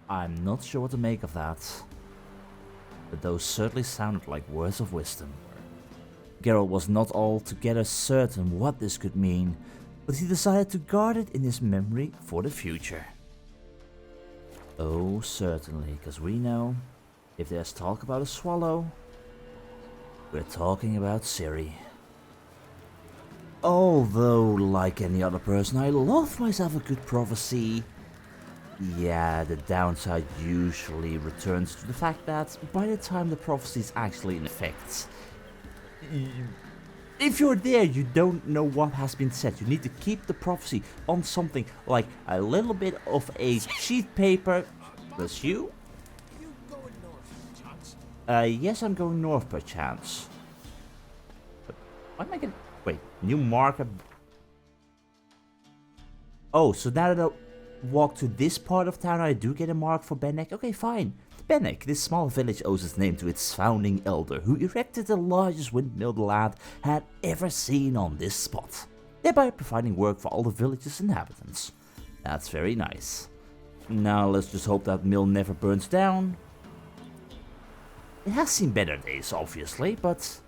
I'm not sure what to make of that, but those certainly sounded like words of wisdom. Geralt was not altogether certain what this could mean, but he decided to guard it in his memory for the future. Oh, certainly, because we know, if there's talk about a swallow, we're talking about Ciri. Although, like any other person, I love myself a good prophecy. Yeah, the downside usually returns to the fact that by the time the prophecy is actually in effect, if you're there, you don't know what has been said. You need to keep the prophecy on something like a little bit of a sheet paper. Plus you? Yes, I'm going north per chance. But why am I getting... Wait, new marker. Oh, so now that I walk to this part of town, I do get a mark for Bennek? Okay, fine. Bennek, this small village owes its name to its founding elder, who erected the largest windmill the lad had ever seen on this spot, thereby providing work for all the village's inhabitants. That's very nice. Now let's just hope that mill never burns down. It has seen better days, obviously, but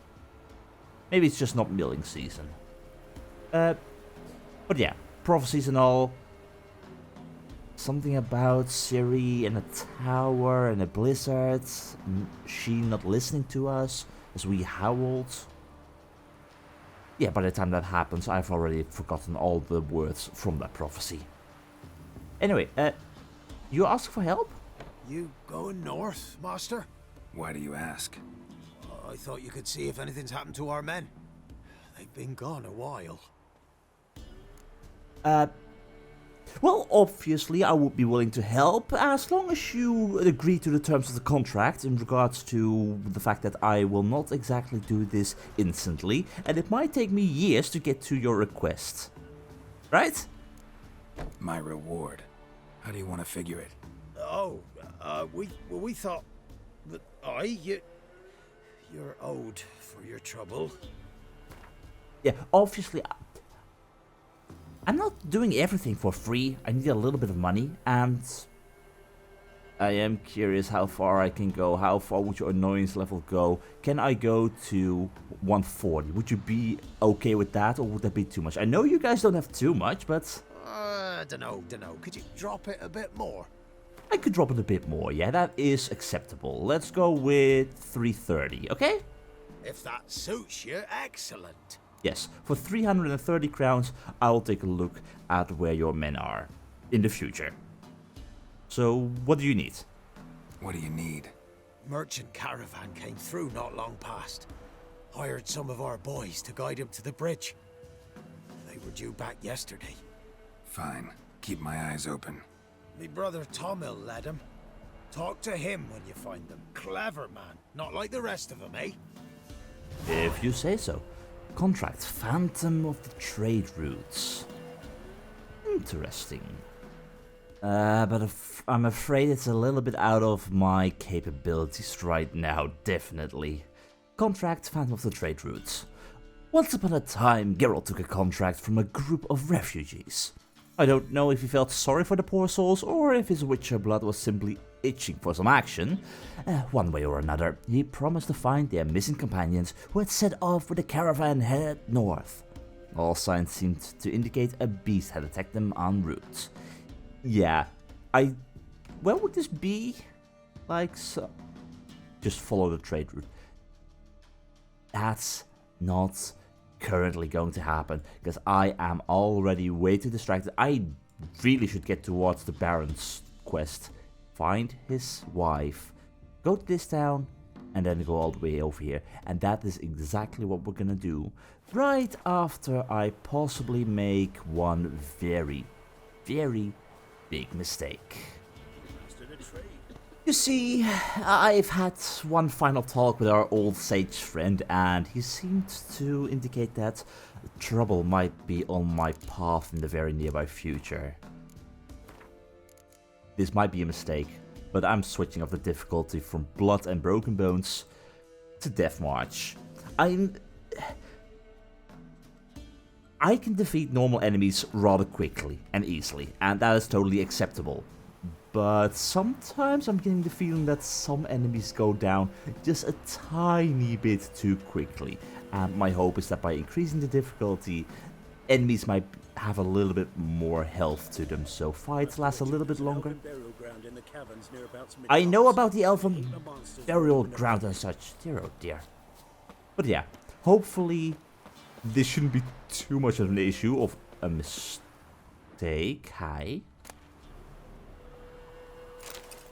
maybe it's just not milling season. But yeah, prophecies and all. Something about Ciri and a tower and a blizzard. She not listening to us as we howled. Yeah, by the time that happens, I've already forgotten all the words from that prophecy. Anyway, you ask for help? You going north, master? Why do you ask? I thought you could see if anything's happened to our men. They've been gone a while. Well, obviously I would be willing to help as long as you agree to the terms of the contract in regards to the fact that I will not exactly do this instantly and it might take me years to get to your request. Right? My reward. How do you want to figure it? Oh, we thought that you're owed for your trouble. Yeah, obviously I'm not doing everything for free. I need a little bit of money, and I am curious how far I can go. How far would your annoyance level go? Can I go to 140? Would you be okay with that, or would that be too much? I know you guys don't have too much, but... Dunno. Could you drop it a bit more? I could drop it a bit more, yeah, that is acceptable. Let's go with 330, okay? If that suits you, excellent. Yes, for 330 crowns, I'll take a look at where your men are in the future. So, what do you need? What do you need? Merchant caravan came through not long past. Hired some of our boys to guide him to the bridge. They were due back yesterday. Fine. Keep my eyes open. Me brother Tomil led him. Talk to him when you find them. Clever man, not like the rest of them, eh? If you say so. Contract Phantom of the Trade Routes. Interesting. But I'm afraid it's a little bit out of my capabilities right now, definitely. Contract Phantom of the Trade Routes. Once upon a time, Geralt took a contract from a group of refugees. I don't know if he felt sorry for the poor souls or if his Witcher blood was simply itching for some action. One way or another, he promised to find their missing companions who had set off with a caravan headed north. All signs seemed to indicate a beast had attacked them en route. Yeah, where would this be? Like so. Just follow the trade route. That's not currently going to happen because I am already way too distracted. I really should get towards the Baron's quest. Find his wife, go to this town, and then go all the way over here. And that is exactly what we're gonna do right after I possibly make one very, very big mistake. You see, I've had one final talk with our old sage friend, and he seemed to indicate that trouble might be on my path in the very nearby future. This might be a mistake, but I'm switching up the difficulty from Blood and Broken Bones to Death March. I can defeat normal enemies rather quickly and easily, and that is totally acceptable. But sometimes I'm getting the feeling that some enemies go down just a tiny bit too quickly. And my hope is that by increasing the difficulty, enemies might have a little bit more health to them, so fights last a little bit longer. I know about the elven burial ground and such, dear oh dear. But yeah, hopefully this shouldn't be too much of an issue of a mistake. Hi.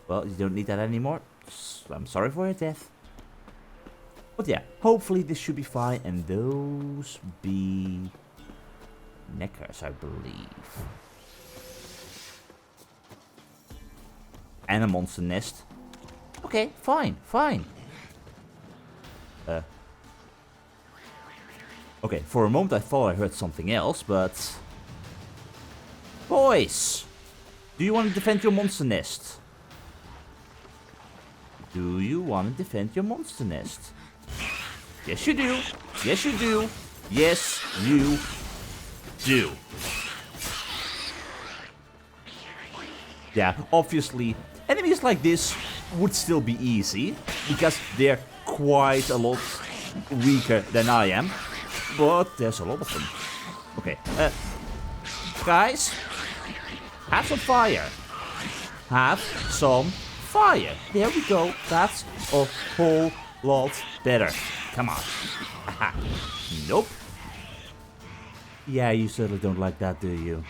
Well, you don't need that anymore. I'm sorry for your death. But yeah, hopefully this should be fine. And those be neckers, I believe. And a monster nest. Okay, fine, fine. Okay, for a moment I thought I heard something else, but... Boys! Do you want to defend your monster nest? Do you want to defend your monster nest? Yes, you do. Yes, you do. Yes, you do. Yeah, obviously, enemies like this would still be easy, because they're quite a lot weaker than I am. But there's a lot of them. Okay, guys, have some fire. Have some fire. There we go. That's a whole lot better. Come on. Nope. Yeah, you certainly don't like that, do you?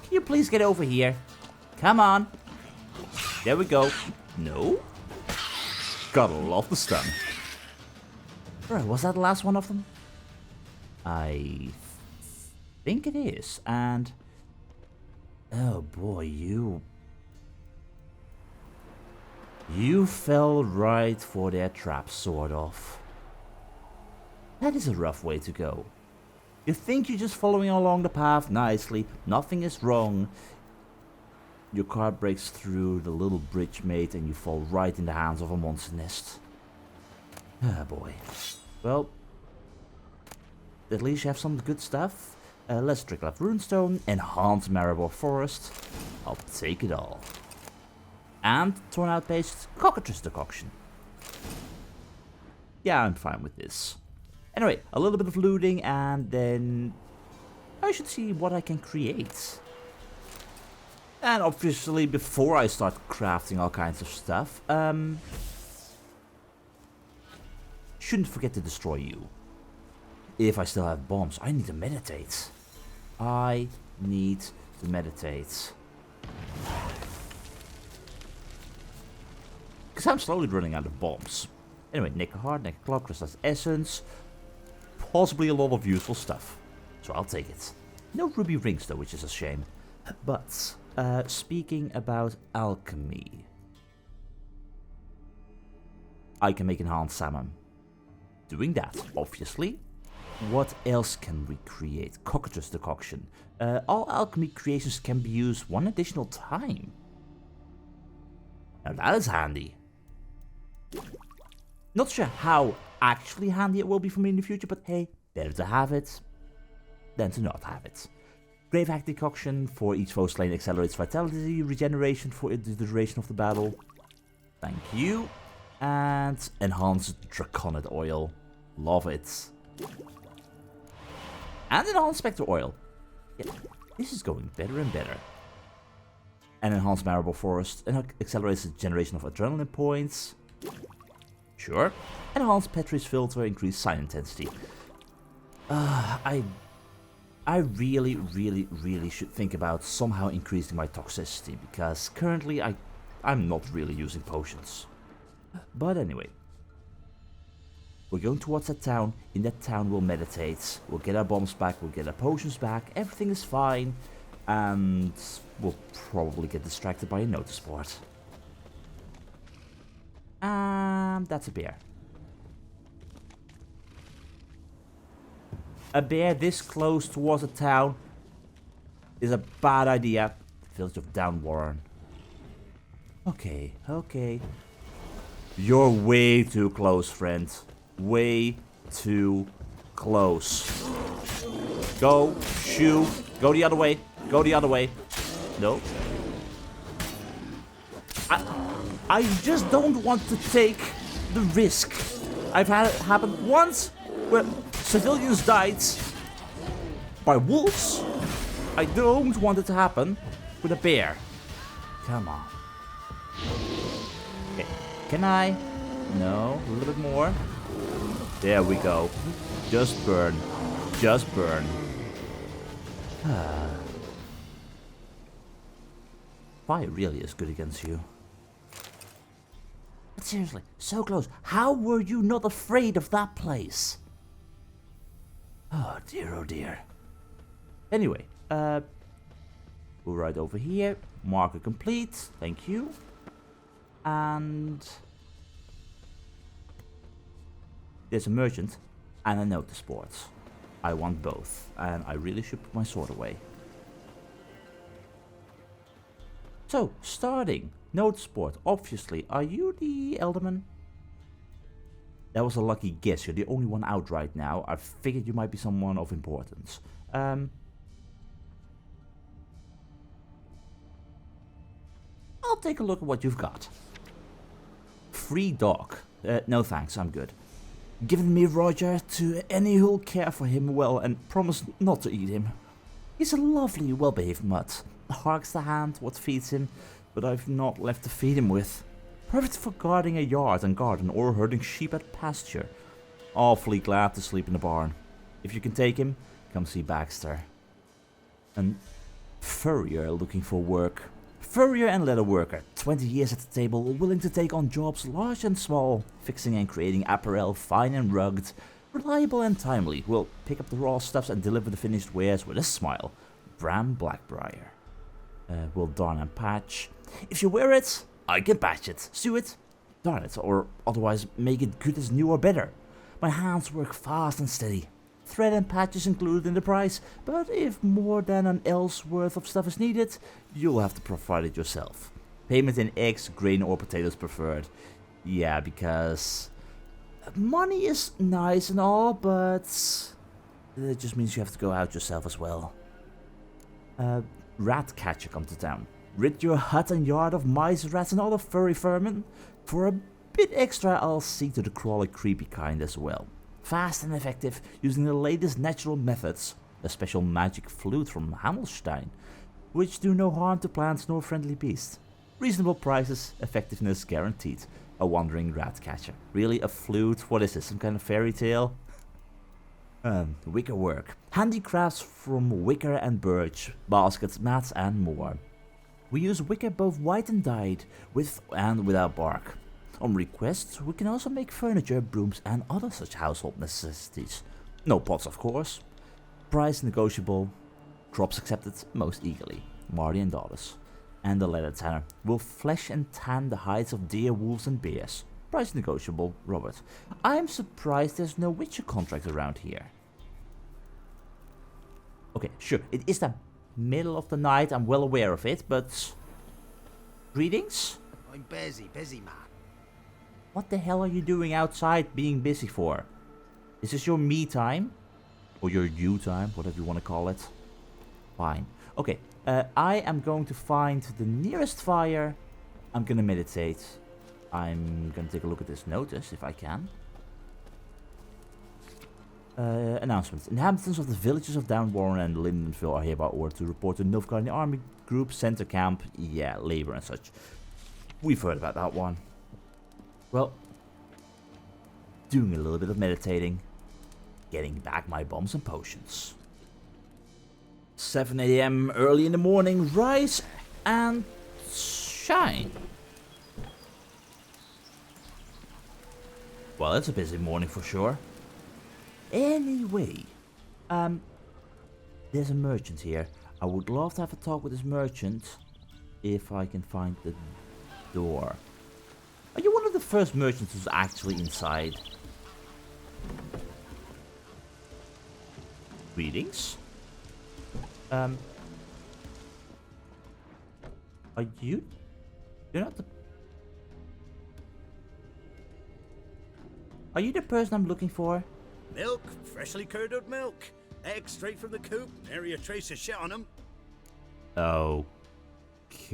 Can you please get over here? Come on. There we go. No. Gotta love the stun. Right, was that the last one of them? I think it is. And... oh boy, you fell right for their trap, sort of. That is a rough way to go. You think you're just following along the path nicely, nothing is wrong. Your car breaks through the little bridge mate and you fall right in the hands of a monster nest. Ah boy. Well, at least you have some good stuff. Let's drink left runestone, enhance Maribor Forest. I'll take it all. And torn out paste cockatrice decoction. Yeah, I'm fine with this. Anyway, a little bit of looting and then I should see what I can create. And obviously before I start crafting all kinds of stuff, shouldn't forget to destroy you. If I still have bombs, I need to meditate. I need to meditate. Because I'm slowly running out of bombs. Anyway, nickel heart, nickel clock, crystalline essence. Possibly a lot of useful stuff. So I'll take it. No ruby rings though, which is a shame. But, speaking about alchemy. I can make enhanced salmon. Doing that, obviously. What else can we create? Cockatrice decoction. All alchemy creations can be used one additional time. Now that is handy. Not sure how actually handy it will be for me in the future, but hey, better to have it than to not have it. Grave Hack decoction for each foe slain accelerates vitality regeneration for the duration of the battle. Thank you. And enhanced draconid oil. Love it. And enhanced spectre oil. Yeah, this is going better and better. And enhanced Maribor Forest and accelerates the generation of adrenaline points. Sure. Enhanced Petri's filter, increased sign intensity. I really should think about somehow increasing my toxicity, because currently I'm not really using potions. But anyway. We're going towards that town. In that town we'll meditate. We'll get our bombs back, we'll get our potions back. Everything is fine. And we'll probably get distracted by a notice board. And that's a bear. A bear this close towards a town is a bad idea. Village of Downwarren. Okay, okay. You're way too close, friend. Way too close. Go, shoo, go the other way, go the other way. No. I just don't want to take the risk. I've had it happen once where civilians died by wolves. I don't want it to happen with a bear. Come on. Okay. Can I? No. A little bit more. There we go. Just burn. Just burn. Fire really is good against you. But seriously, so close. How were you not afraid of that place? Oh dear, oh dear. Anyway, go right over here. Marker complete. Thank you. And there's a merchant and a notice board. I want both, and I really should put my sword away. So, starting. Notice board. Obviously, are you the Elderman? That was a lucky guess. You're the only one out right now. I figured you might be someone of importance. I'll take a look at what you've got. Free dog. No thanks, I'm good. Given me Roger to any who'll care for him well and promise not to eat him. He's a lovely, well-behaved mutt. Harks the hand what feeds him, but I've not left to feed him with. Perfect for guarding a yard and garden or herding sheep at pasture. Awfully glad to sleep in the barn. If you can take him, come see Baxter. An furrier looking for work. Furrier and leather worker, 20 years at the table, willing to take on jobs large and small, fixing and creating apparel fine and rugged, reliable and timely, will pick up the raw stuffs and deliver the finished wares with a smile. Bram Blackbriar. Will darn and patch. If you wear it, I can patch it, sew it, darn it, or otherwise make it good as new or better. My hands work fast and steady. Thread and patches included in the price, but if more than an L's worth of stuff is needed, you'll have to provide it yourself. Payment in eggs, grain or potatoes preferred. Yeah, because money is nice and all, but it just means you have to go out yourself as well. Rat catcher come to town. Rid your hut and yard of mice, rats and other furry vermin. For a bit extra, I'll see to the crawly, creepy kind as well. Fast and effective, using the latest natural methods. A special magic flute from Hamelstein, which do no harm to plants nor friendly beasts. Reasonable prices, effectiveness guaranteed. A wandering rat catcher. Really, a flute? What is this, some kind of fairy tale? Wicker work. Handicrafts from wicker and birch, baskets, mats and more. We use wicker both white and dyed, with and without bark. On request, we can also make furniture, brooms and other such household necessities. No pots, of course. Price negotiable. Crops accepted most eagerly. Marty and daughters. And the leather tanner will flesh and tan the hides of deer, wolves and bears. Price negotiable, Robert. I'm surprised there's no Witcher contract around here. Okay, sure, it is the middle of the night, I'm well aware of it, but... Greetings? I'm busy, man. What the hell are you doing outside being busy for? Is this your me time? Or your you time, whatever you want to call it. Fine. Okay, I am going to find the nearest fire. I'm gonna meditate. I'm gonna take a look at this notice, if I can. Announcements. Inhabitants of the villages of Downwarren and Lindenville are hereby ordered to report to Nilfgaardian Army Group Center Camp. Yeah, labor and such. We've heard about that one. Well, doing a little bit of meditating. Getting back my bombs and potions. 7 AM early in the morning. Rise and shine. Well, it's a busy morning for sure. Anyway, there's a merchant here. I would love to have a talk with this merchant if I can find the door. Are you one of the first merchants who's actually inside? Greetings. Are you? You're not the... Are you the person I'm looking for? Milk, freshly curdled milk. Eggs straight from the coop, nary a trace of shit on them.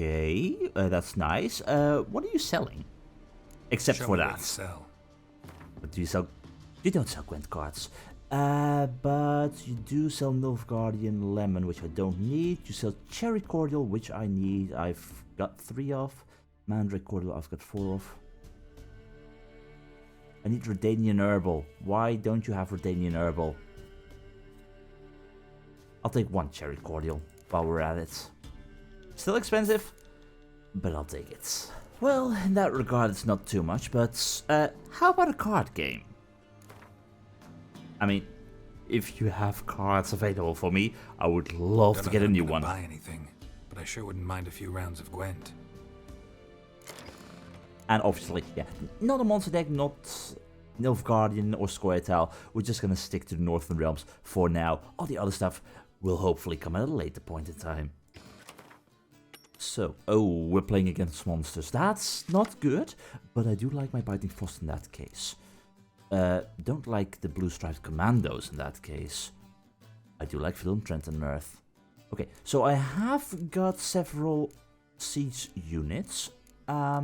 Okay, that's nice. What are you selling? Except Show for me what that. you sell. But do you sell... You don't sell Gwent cards. But you do sell Nilfgaardian Lemon, which I don't need. You sell Cherry Cordial, which I need. I've got 3 of. Mandrake Cordial, I've got 4 of. I need Redanian Herbal. Why don't you have Redanian Herbal? I'll take 1 Cherry Cordial while we're at it. Still expensive, but I'll take it. Well, in that regard, it's not too much, but how about a card game? I mean, if you have cards available for me, I would love Don't to know get that a I'm new gonna one. buy anything, but I sure wouldn't mind a few rounds of Gwent. And obviously, yeah, not a monster deck, not Nilfgaardian or Squirtle. We're just gonna stick to the Northern Realms for now. All the other stuff will hopefully come at a later point in time. So, oh, we're playing against monsters. That's not good, but I do like my Biting Frost in that case. Don't like the Blue Striped Commandos in that case. I do like Film, Trent, and Mirth. Okay, so I have got several siege units. I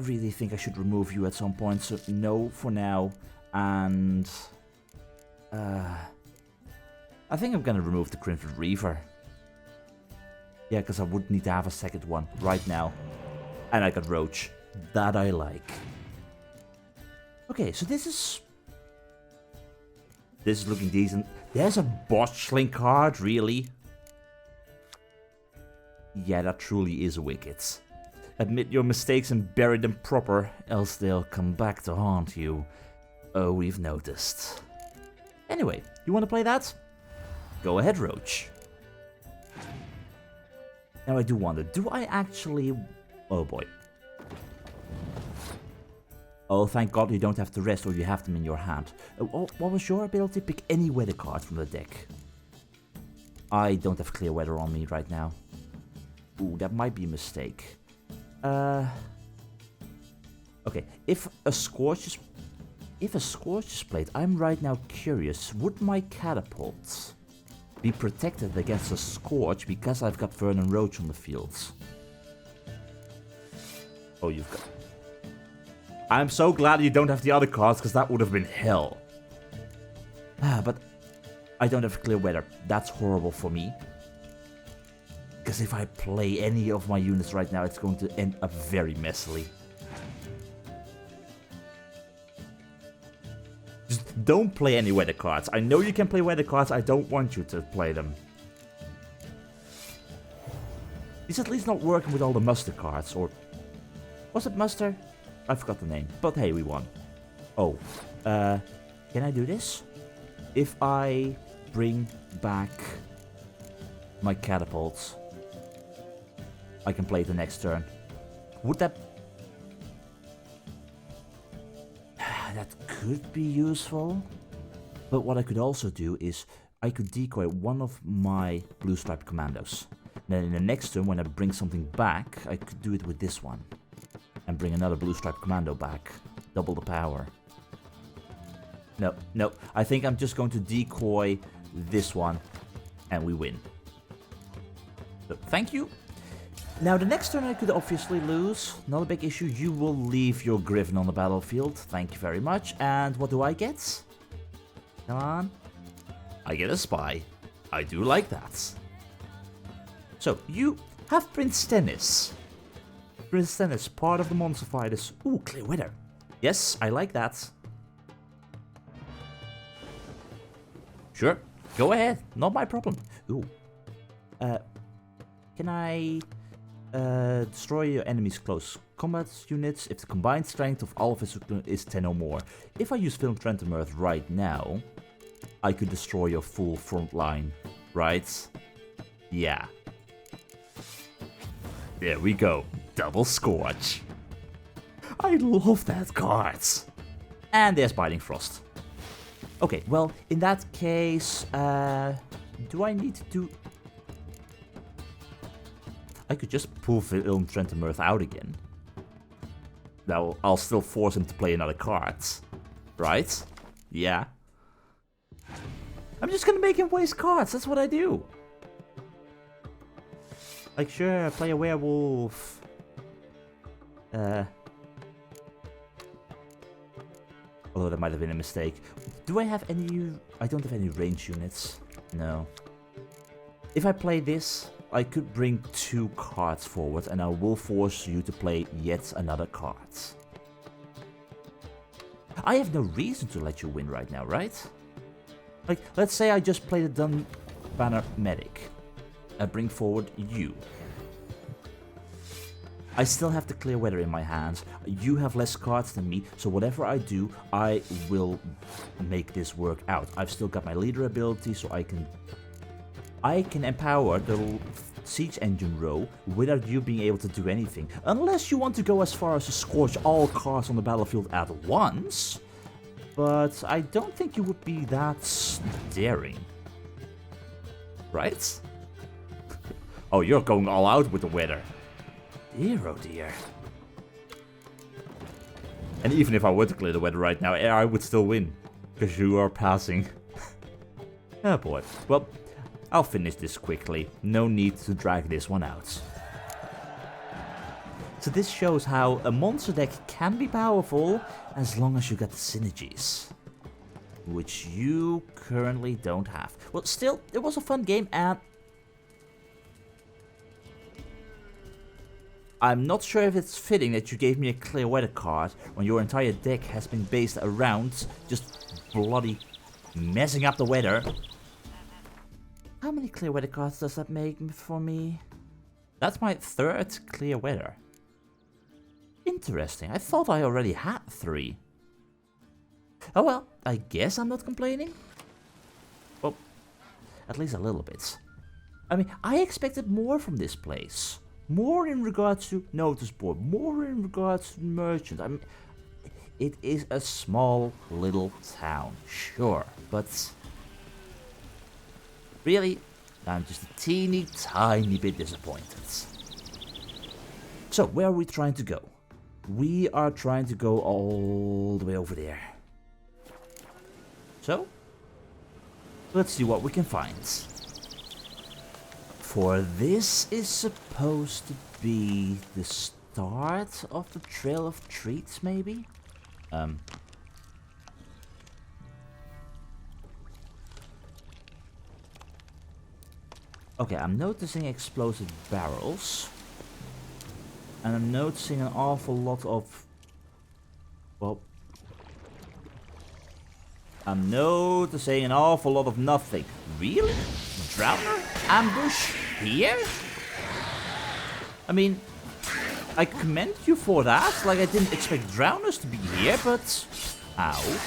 really think I should remove you at some point, so no for now. And I think I'm gonna remove the Crimson Reaver. Yeah, because I would need to have a second one right now. And I got Roach. That I like. Okay, so this is looking decent. There's a Botchling card, really? Yeah, that truly is wicked. Admit your mistakes and bury them proper, else they'll come back to haunt you. Oh, we've noticed. Anyway, you want to play that? Go ahead, Roach. Now I do wonder, do I actually... Oh boy. Oh, thank God you don't have to rest or you have them in your hand. Oh, what was your ability? Pick any weather card from the deck. I don't have clear weather on me right now. Ooh, that might be a mistake. Okay, if a Scorch is played, I'm right now curious, would my catapult be protected against a Scorch because I've got Vernon Roach on the fields? Oh, you've got... I'm so glad you don't have the other cards, because that would have been hell. But I don't have clear weather. That's horrible for me. Because if I play any of my units right now, it's going to end up very messily. Just don't play any weather cards. I know you can play weather cards, I don't want you to play them. He's at least not working with all the muster cards, or... Was it muster? I forgot the name, but hey, we won. Oh, can I do this? If I bring back my catapults, I can play the next turn. Would that... That could be useful. But what I could also do is, I could decoy one of my Blue Striped Commandos. Then in the next turn, when I bring something back, I could do it with this one. And bring another Blue Striped Commando back. Double the power. No, I think I'm just going to decoy this one, and we win. So, thank you. Now, the next turn I could obviously lose. Not a big issue. You will leave your Griffin on the battlefield. Thank you very much. And what do I get? Come on. I get a spy. I do like that. So, you have Prince Stennis. Prince Stennis, part of the Monster Fighters. Ooh, clear weather. Yes, I like that. Sure, go ahead. Not my problem. Ooh. Can I destroy your enemy's close combat units if the combined strength of all of his is 10 or more? If I use Film Trent and Mirth right now, I could destroy your full front line, right? Yeah. There we go. Double Scorch. I love that card. And there's Biting Frost. Okay, well, in that case, do I need to do... I could just pull Film Trent and Mirth out again. Now, I'll still force him to play another card. Right? Yeah. I'm just gonna make him waste cards. That's what I do. Like, sure, play a werewolf. Although that might have been a mistake. Do I have any... I don't have any range units. No. If I play this, I could bring 2 cards forward, and I will force you to play yet another card. I have no reason to let you win right now, right? Like, let's say I just play the Downwarren medic. I bring forward you. I still have the clear weather in my hands. You have less cards than me, so whatever I do, I will make this work out. I've still got my leader ability, so I can empower the siege engine row without you being able to do anything. Unless you want to go as far as to scorch all cards on the battlefield at once. But I don't think you would be that daring. Right? Oh, you're going all out with the weather. Dear, oh dear. And even if I were to clear the weather right now, I would still win. Because you are passing. Oh boy. Well, I'll finish this quickly. No need to drag this one out. So this shows how a monster deck can be powerful as long as you got the synergies. Which you currently don't have. Well, still, it was a fun game, and I'm not sure if it's fitting that you gave me a clear weather card when your entire deck has been based around just bloody messing up the weather. How many clear weather cards does that make for me? That's my 3rd clear weather. Interesting, I thought I already had 3. Oh well, I guess I'm not complaining. Well, at least a little bit. I mean, I expected more from this place. More in regards to notice board, more in regards to merchant. I mean, it is a small little town, sure, but really, I'm just a teeny tiny bit disappointed. So, where are we trying to go? We are trying to go all the way over there. So, let's see what we can find. For this is supposed to be the start of the Trail of Treats, maybe? Okay, I'm noticing explosive barrels. And I'm noticing an awful lot of... Well... I'm noticing an awful lot of nothing. Really? Drowner? Ambush? Here? I mean, I commend you for that. Like, I didn't expect drowners to be here, but... Ow.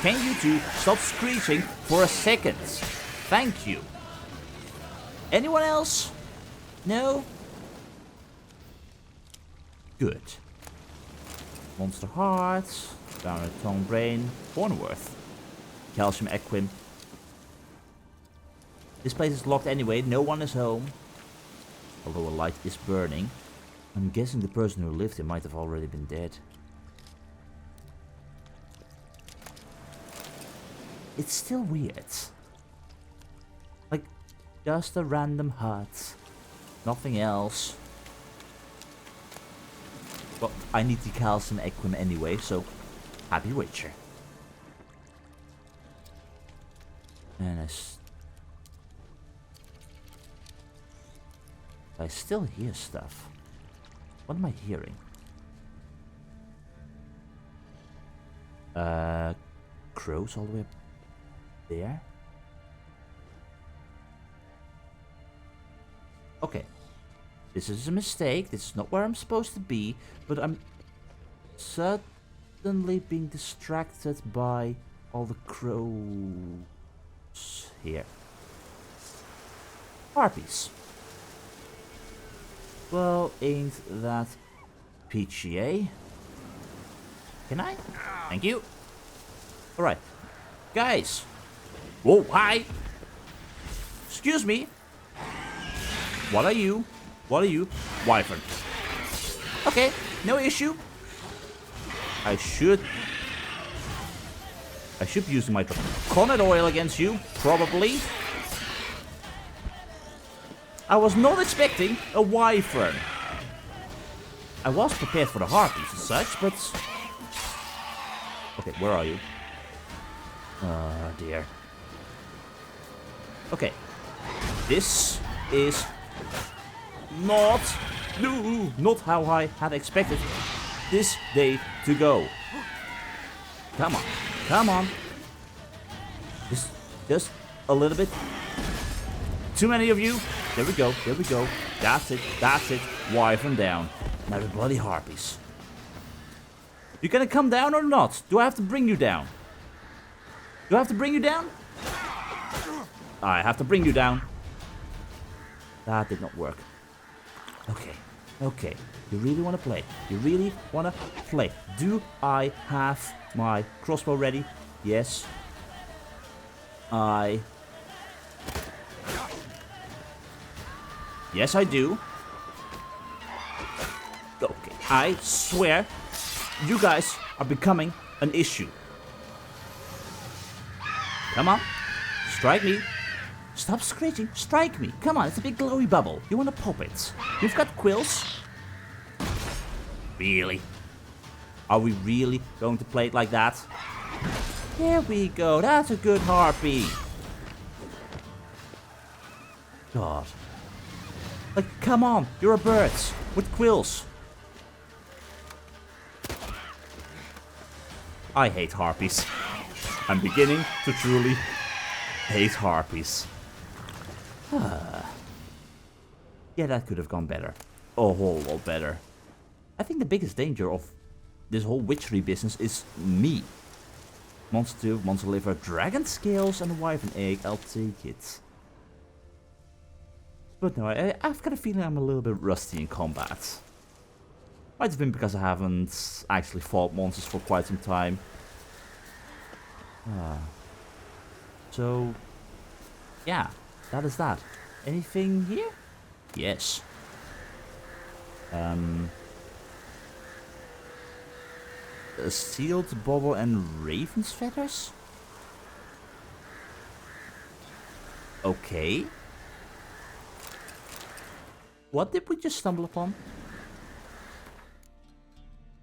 Can you two stop screeching for a second? Thank you. Anyone else? No? Good. Monster Heart. Drowner Tongue Brain. Hornworth. Calcium Equim. This place is locked anyway, no one is home. Although a light is burning. I'm guessing the person who lived here might have already been dead. It's still weird. Like, just a random hut. Nothing else. Well, I need the calcium equim anyway, so happy Witcher. And I still hear stuff. What am I hearing? Crows all the way up there? Okay. This is a mistake. This is not where I'm supposed to be. But I'm suddenly being distracted by all the crows here. Harpies. Well, ain't that peachy, eh? Can I? Thank you. Alright. Guys. Whoa, hi. Excuse me. What are you? What are you? Wyvern. Okay, no issue. I should I should be using my coconut oil against you, probably. I was not expecting a wyvern. I was prepared for the harpies and such, but... Okay, where are you? Oh, dear. Okay. This is not... No, not how I had expected this day to go. Come on. Come on. Just a little bit. Too many of you. There we go. There we go. That's it. That's it. Wyvern down. Now the bloody harpies. You gonna come down or not? Do I have to bring you down? Do I have to bring you down? I have to bring you down. That did not work. Okay. Okay. You really want to play? You really want to play? Do I have my crossbow ready? Yes. Yes, I do. Okay. I swear, you guys are becoming an issue. Come on. Strike me. Stop screeching. Strike me. Come on, it's a big glowy bubble. You want to pop it. You've got quills. Really? Are we really going to play it like that? There we go. That's a good harpy. God. Like, come on. You're a bird with quills. I hate harpies. I'm beginning to truly hate harpies. Yeah, that could have gone better. A whole lot better. I think the biggest danger of this whole witchery business is me. Monster 2, monster liver, dragon scales, and a wyvern egg. I'll take it. But no, I've got a feeling I'm a little bit rusty in combat. Might have been because I haven't actually fought monsters for quite some time. So, yeah, that is that. Anything here? Yes. A sealed bauble and raven's feathers? Okay. What did we just stumble upon?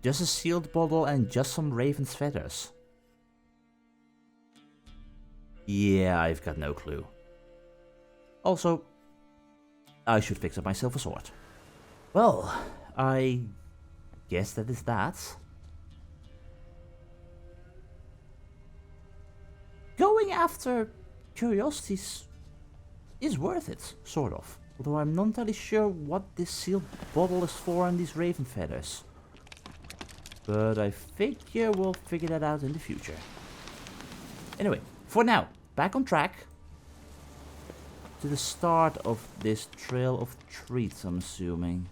Just a sealed bottle and just some raven's feathers. Yeah, I've got no clue. Also, I should fix up myself a sword. Well, I guess that is that. Going after curiosities is worth it, sort of. Although I'm not entirely sure what this sealed bottle is for and these raven feathers. But I figure we'll figure that out in the future. Anyway, for now, back on track. To the start of this trail of treats, I'm assuming.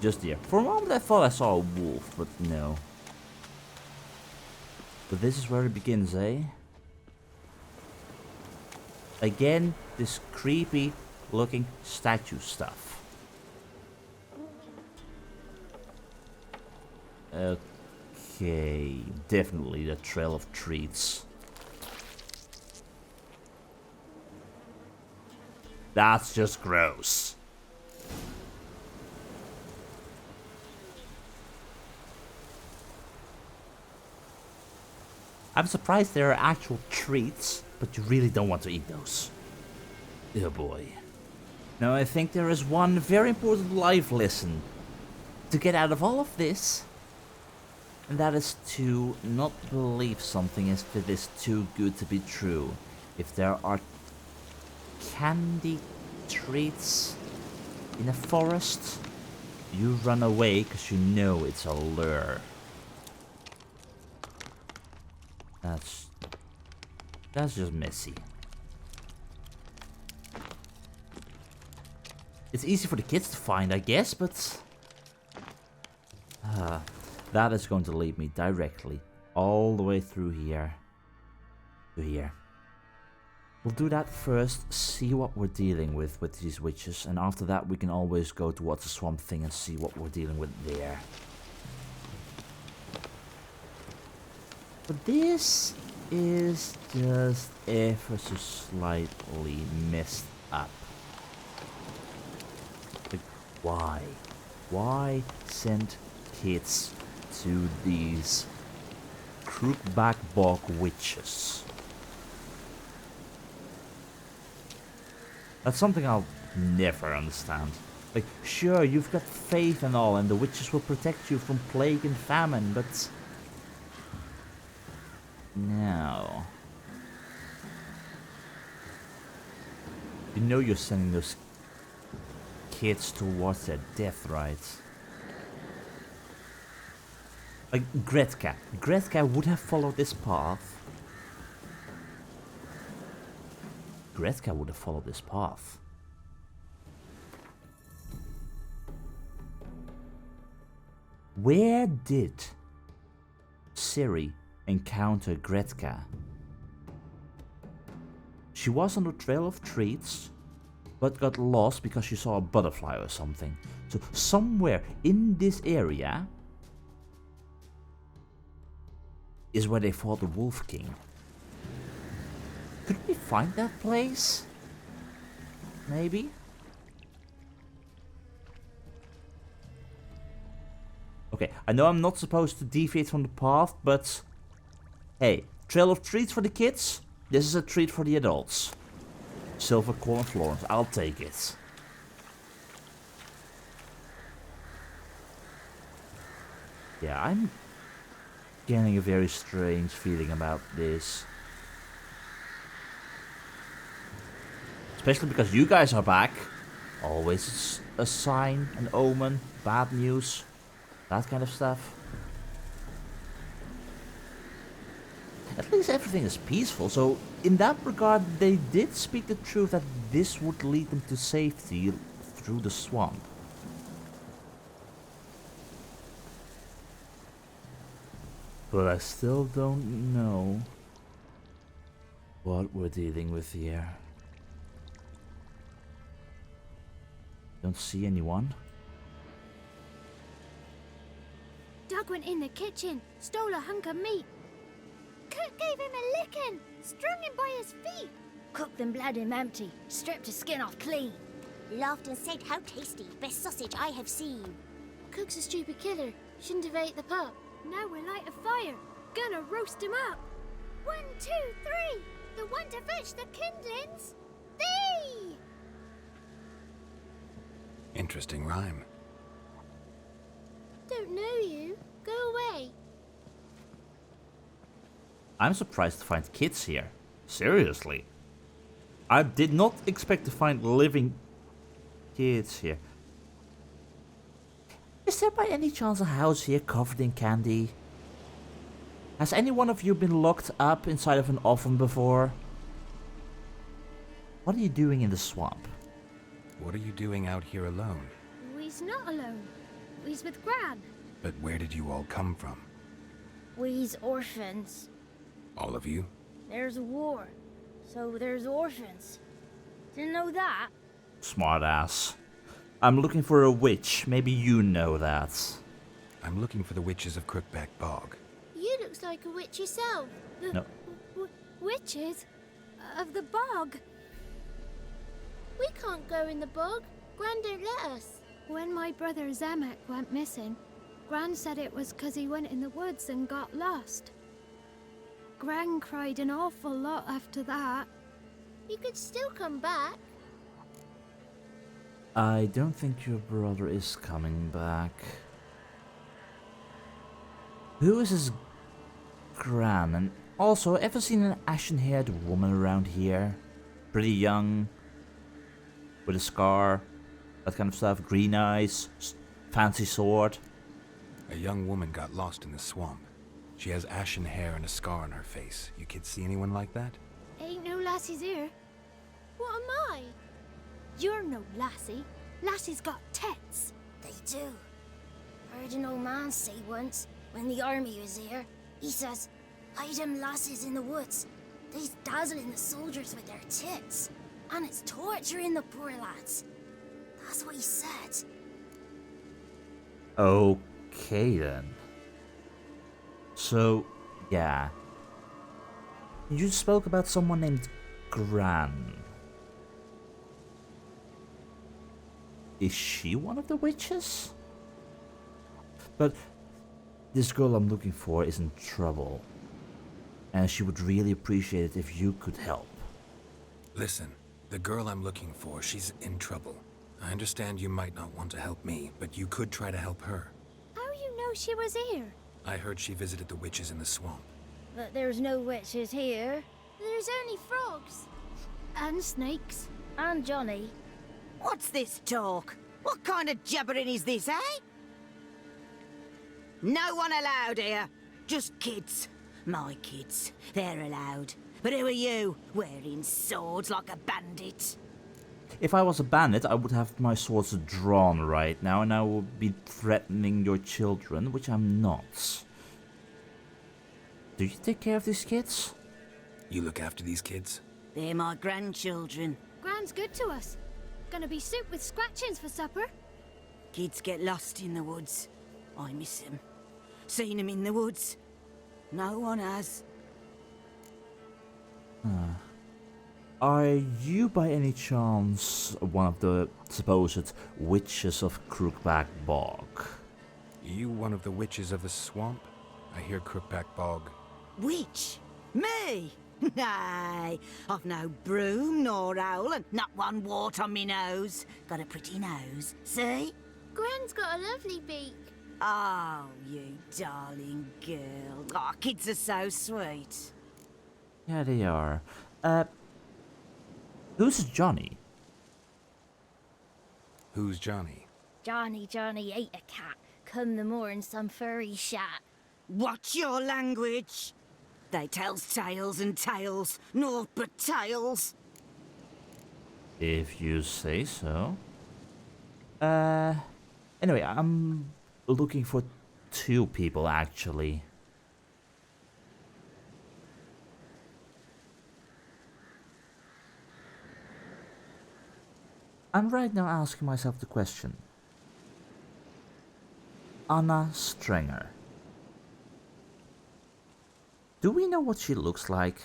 Just here. For a moment I thought I saw a wolf, but no. But this is where it begins, eh? Again, this creepy looking statue stuff. Okay, definitely the trail of treats. That's just gross. I'm surprised there are actual treats, but you really don't want to eat those. Oh boy. Now I think there is one very important life lesson to get out of all of this. And that is to not believe something if it is too good to be true. If there are candy treats in a forest, you run away because you know it's a lure. That's just messy. It's easy for the kids to find, I guess, but that is going to lead me directly all the way through here to here. We'll do that first, see what we're dealing with these witches, and after that we can always go towards the swamp thing and see what we're dealing with there. But this is just ever so slightly messed up. Like, why? Why send kids to these crookback bog witches? That's something I'll never understand. Like, sure, you've got faith and all, and the witches will protect you from plague and famine, but... no. You know you're sending those kids towards their death, right? Like, Gretka. Gretka would have followed this path. Gretka would have followed this path. Where did Ciri encounter Gretka? She was on the trail of treats, but got lost because she saw a butterfly or something. So somewhere in this area is where they fought the Wolf King. Could we find that place? Maybe? Okay, I know I'm not supposed to deviate from the path, but... hey, trail of treats for the kids? This is a treat for the adults. Silver corn Florence, I'll take it. Yeah, I'm getting a very strange feeling about this. Especially because you guys are back. Always a sign, an omen, bad news, that kind of stuff. At least everything is peaceful, so in that regard they did speak the truth that this would lead them to safety through the swamp. But I still don't know what we're dealing with here. Don't see anyone. Doug went in the kitchen, stole a hunk of meat. Cook gave him a licking, strung him by his feet. Cooked and bled him empty, stripped his skin off clean. Laughed and said, "How tasty, best sausage I have seen." Cook's a stupid killer, shouldn't have ate the pup. Now we'll light a fire, gonna roast him up. 1, 2, 3, the one to fetch the kindlings. Thee! Interesting rhyme. Don't know you. Go away. I'm surprised to find kids here. Seriously. I did not expect to find living kids here. Is there by any chance a house here covered in candy? Has any one of you been locked up inside of an oven before? What are you doing in the swamp? What are you doing out here alone? We's not alone. We's with Gran. But where did you all come from? We's orphans. All of you? There's a war, so there's orphans. Didn't know that? Smartass. I'm looking for a witch. Maybe you know that. I'm looking for the witches of Crookback Bog. You looks like a witch yourself. No. Witches? Of the bog? We can't go in the bog. Gran don't let us. When my brother Zemek went missing, Gran said it was 'cause he went in the woods and got lost. Gran cried an awful lot after that. You could still come back. I don't think your brother is coming back. Who is his Gran? And also, ever seen an ashen-haired woman around here? Pretty young, with a scar, that kind of stuff, green eyes, fancy sword. A young woman got lost in the swamp. She has ashen hair and a scar on her face. You kids see anyone like that? Ain't no lassies here. What am I? You're no lassie. Lassie's got tits. They do. Heard an old man say once, when the army was here, he says, "Hide them lasses in the woods. They's dazzling the soldiers with their tits. And it's torturing the poor lads. That's what he said. Okay then. So, yeah. You spoke about someone named Gran. Is she one of the witches? But this girl I'm looking for is in trouble. And she would really appreciate it if you could help. Listen, the girl I'm looking for, she's in trouble. I understand you might not want to help me, but you could try to help her. How you know she was here? I heard she visited the witches in the swamp. But there's no witches here. There's only frogs. And snakes. And Johnny. What's this talk? What kind of jabbering is this, eh? No one allowed here. Just kids. My kids. They're allowed. But who are you, wearing swords like a bandit? If I was a bandit, I would have my swords drawn right now, and I would be threatening your children, which I'm not. Do you take care of these kids? You look after these kids? They're my grandchildren. Gran's good to us. Gonna be soup with scratchings for supper. Kids get lost in the woods. I miss them. Seen them in the woods. No one has. Are you by any chance one of the supposed witches of Crookback Bog? You one of the witches of the swamp? I hear Crookback Bog. Witch? Me? Nay, I've no broom nor owl and not one wart on me nose. Got a pretty nose, see? Gran's got a lovely beak. Oh, you darling girl. Oh, kids are so sweet. Yeah, they are. Who's Johnny? Who's Johnny? Johnny ate a cat. Come the more in some furry shat. Watch your language. They tells tales and tales, naught but tales. If you say so. Anyway, I'm looking for 2 people actually. I'm right now asking myself the question. Anna Strenger. Do we know what she looks like?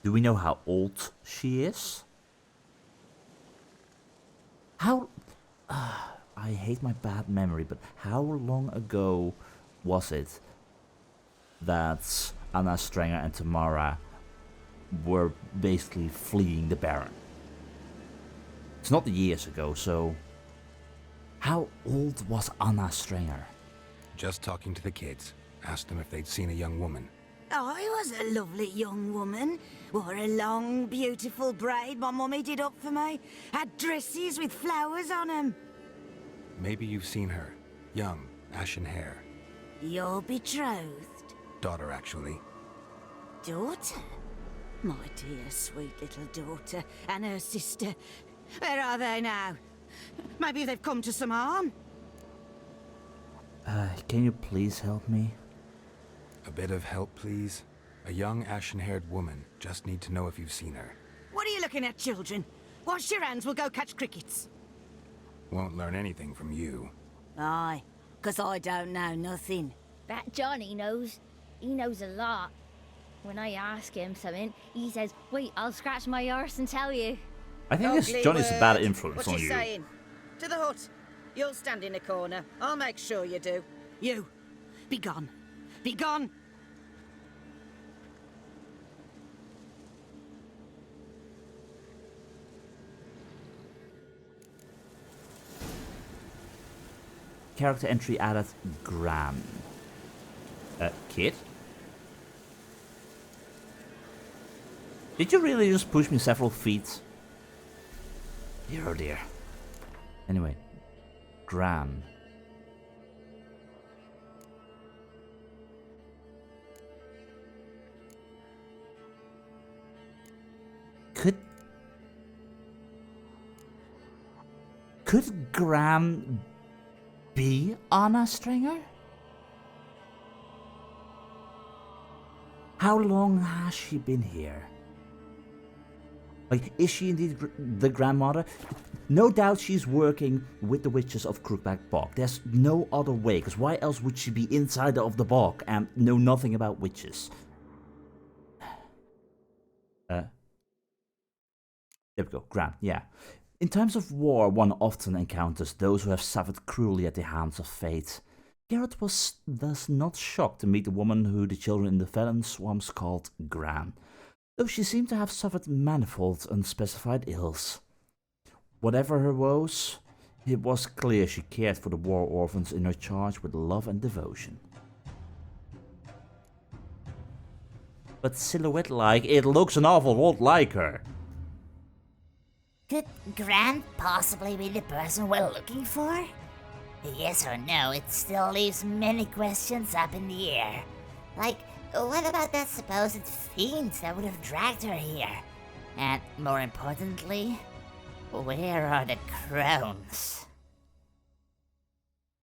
Do we know how old she is? How... I hate my bad memory, but how long ago was it that Anna Strenger and Tamara were basically fleeing the Baron? It's not years ago, so... How old was Anna Strenger? Just talking to the kids. Asked them if they'd seen a young woman. I was a lovely young woman. Wore a long, beautiful braid my mummy did up for me. Had dresses with flowers on 'em. Maybe you've seen her. Young, ashen hair. Your betrothed? Daughter, actually. Daughter? My dear, sweet little daughter and her sister. Where are they now? Maybe they've come to some harm? Can you please help me? A bit of help, please? A young, ashen-haired woman. Just need to know if you've seen her. What are you looking at, children? Wash your hands, we'll go catch crickets. Won't learn anything from you. Aye, 'cause I don't know nothing. That Johnny knows. He knows a lot. When I ask him something, he says, wait, I'll scratch my arse and tell you. I think this Ugly Johnny's a bad word. influence on What you. saying? To the hut. You'll stand in a corner. I'll make sure you do. You, be gone. Be gone. Character entry added Gran. Kid? Did you really just push me several feet? Dear oh dear. Anyway, Gran. Could Gran be Anna Strenger? How long has she been here? Like, is she indeed the grandmother? No doubt she's working with the witches of Crookback Bog. There's no other way, because why else would she be inside of the bog and know nothing about witches? There we go, Gran, yeah. In times of war, one often encounters those who have suffered cruelly at the hands of fate. Garrett was thus not shocked to meet the woman who the children in the Velen swamps called Gran, though she seemed to have suffered manifold unspecified ills. Whatever her woes, it was clear she cared for the war orphans in her charge with love and devotion. But silhouette-like, it looks an awful lot like her. Could Grant possibly be the person we're looking for? Yes or no, it still leaves many questions up in the air. Like, what about that supposed fiend that would have dragged her here? And more importantly, where are the crones?